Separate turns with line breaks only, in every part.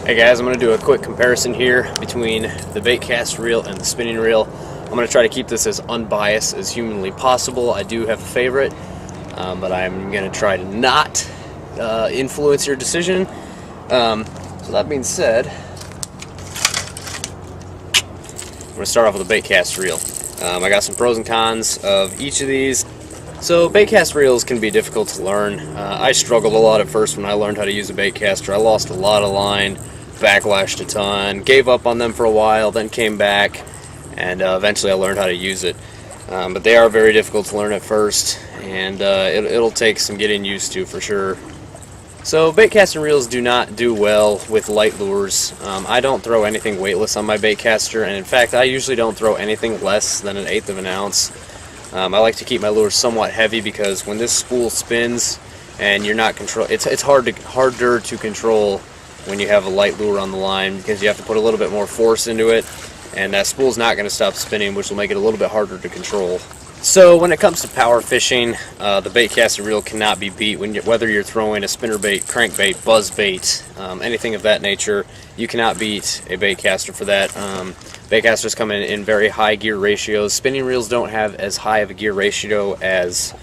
Hey guys, I'm going to do a quick comparison here between the baitcast reel and the spinning reel. I'm going to try to keep this as unbiased as humanly possible. I do have a favorite, but I'm going to try to not influence your decision. So that being said, I'm going to start off with a baitcast reel. I got some pros and cons of each of these. So baitcast reels can be difficult to learn. I struggled a lot at first when I learned how to use a baitcaster. I lost a lot of line, backlashed a ton, gave up on them for a while, then came back, and eventually I learned how to use it. But they are very difficult to learn at first, and it'll take some getting used to for sure. So baitcasting reels do not do well with light lures. I don't throw anything weightless on my baitcaster, and in fact I usually don't throw anything less than 1/8 of an ounce. I like to keep my lures somewhat heavy because when this spool spins and you're not it's harder to control when you have a light lure on the line, because you have to put a little bit more force into it, and that spool's not going to stop spinning, which will make it a little bit harder to control. So when it comes to power fishing, the baitcaster reel cannot be beat. Whether you're throwing a spinnerbait, crankbait, buzzbait, anything of that nature, you cannot beat a baitcaster for that. Baitcasters come in very high gear ratios. Spinning reels don't have as high of a gear ratio as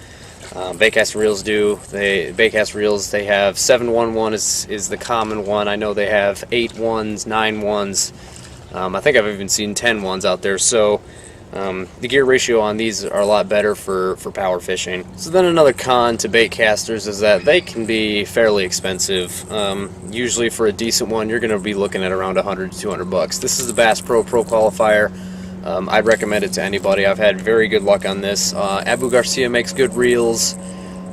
baitcast reels do. Baitcast reels, they have 7-1-1 is the common one. I know they have 8-1s, 9-1s. I think I've even seen 10-1s out there. So the gear ratio on these are a lot better for power fishing. So then another con to baitcasters is that they can be fairly expensive. Usually for a decent one, you're going to be looking at around 100 to 200 bucks. This is the Bass Pro Qualifier. I'd recommend it to anybody. I've had very good luck on this. Abu Garcia makes good reels.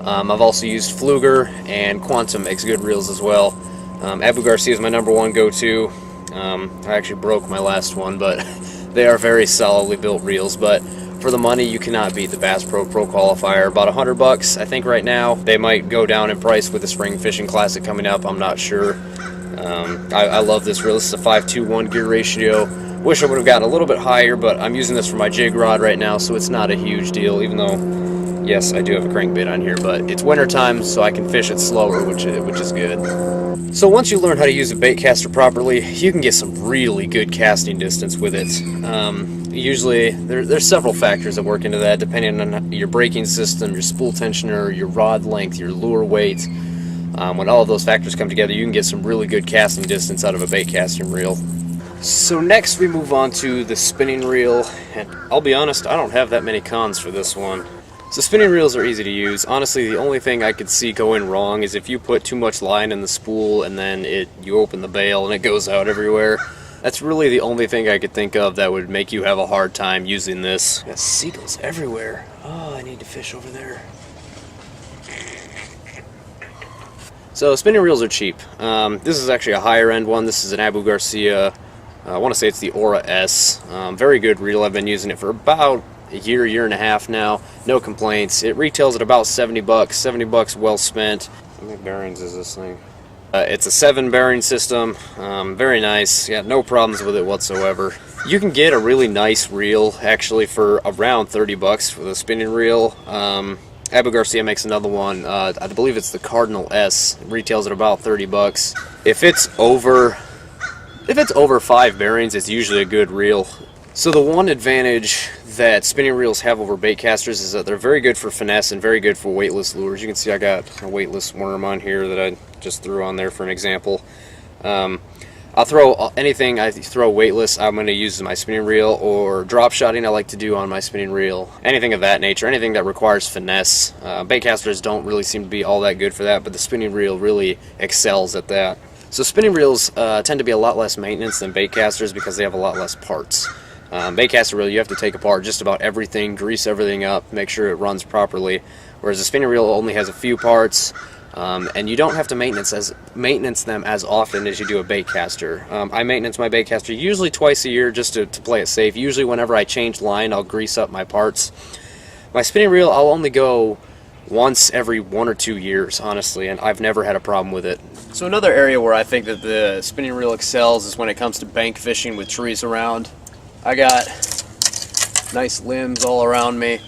I've also used Fluger, and Quantum makes good reels as well. Abu Garcia is my #1 go-to. I actually broke my last one, but they are very solidly built reels. But for the money, you cannot beat the Bass Pro Qualifier. About 100 bucks, I think right now. They might go down in price with the Spring Fishing Classic coming up. I'm not sure. I love this reel. This is a 5-2-1 gear ratio. Wish I would have gotten a little bit higher, but I'm using this for my jig rod right now, so it's not a huge deal, even though, yes, I do have a crankbait on here, but it's winter time, so I can fish it slower, which is good. So once you learn how to use a baitcaster properly, you can get some really good casting distance with it. Usually, there's several factors that work into that, depending on your braking system, your spool tensioner, your rod length, your lure weight. When all of those factors come together, you can get some really good casting distance out of a baitcasting reel. So next we move on to the spinning reel, and I'll be honest, I don't have that many cons for this one. So spinning reels are easy to use. Honestly, the only thing I could see going wrong is if you put too much line in the spool and then you open the bail and it goes out everywhere. That's really the only thing I could think of that would make you have a hard time using this. Got seagulls everywhere. Oh, I need to fish over there. So spinning reels are cheap. This is actually a higher end one. This is an Abu Garcia. I want to say it's the Aura S. Very good reel. I've been using it for about a year and a half now. No complaints. It retails at about 70 bucks. 70 bucks well spent. How many bearings is this thing? It's a 7 bearing system. Very nice. Yeah, no problems with it whatsoever. You can get a really nice reel actually for around 30 bucks for the spinning reel. Abu Garcia makes another one. I believe it's the Cardinal S. It retails at about 30 bucks. If it's over 5 bearings, it's usually a good reel. So the one advantage that spinning reels have over baitcasters is that they're very good for finesse and very good for weightless lures. You can see I got a weightless worm on here that I just threw on there for an example. I'll throw anything I throw weightless, I'm going to use my spinning reel, or drop shotting I like to do on my spinning reel. Anything of that nature, anything that requires finesse. Baitcasters don't really seem to be all that good for that, but the spinning reel really excels at that. So spinning reels tend to be a lot less maintenance than baitcasters because they have a lot less parts. Baitcaster reel, you have to take apart just about everything, grease everything up, make sure it runs properly, whereas a spinning reel only has a few parts, and you don't have to maintenance them as often as you do a baitcaster. I maintenance my baitcaster usually twice a year just to play it safe. Usually whenever I change line, I'll grease up my parts. My spinning reel, I'll only go once every 1 or 2 years, honestly, and I've never had a problem with it. So another area where I think that the spinning reel excels is when it comes to bank fishing with trees around. I got nice limbs all around me.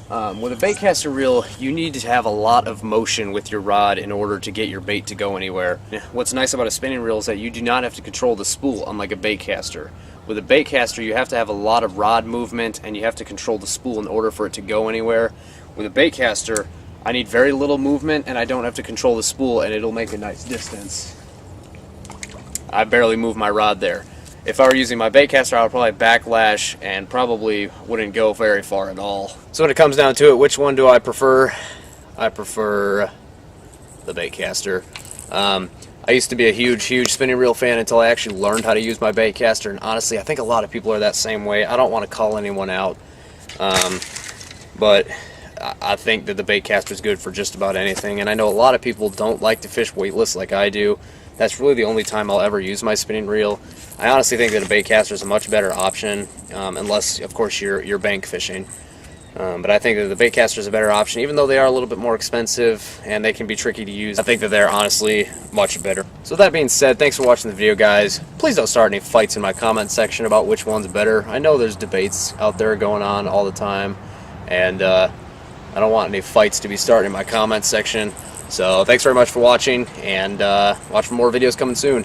With a baitcaster reel, you need to have a lot of motion with your rod in order to get your bait to go anywhere. What's nice about a spinning reel is that you do not have to control the spool, unlike a baitcaster. With a baitcaster, you have to have a lot of rod movement and you have to control the spool in order for it to go anywhere. With a baitcaster, I need very little movement and I don't have to control the spool, and it'll make a nice distance. I barely move my rod there. If I were using my baitcaster, I would probably backlash and probably wouldn't go very far at all. So when it comes down to it, which one do I prefer? I prefer the baitcaster. I used to be a huge spinning reel fan until I actually learned how to use my baitcaster, and honestly, I think a lot of people are that same way. I don't want to call anyone out, but I think that the baitcaster is good for just about anything, and I know a lot of people don't like to fish weightless like I do. That's really the only time I'll ever use my spinning reel. I honestly think that a baitcaster is a much better option, unless, of course, you're bank fishing. But I think that the baitcaster is a better option, even though they are a little bit more expensive and they can be tricky to use. I think that they're honestly much better. So with that being said, thanks for watching the video, guys. Please don't start any fights in my comment section about which one's better. I know there's debates out there going on all the time, and I don't want any fights to be starting in my comment section. So thanks very much for watching, and watch for more videos coming soon.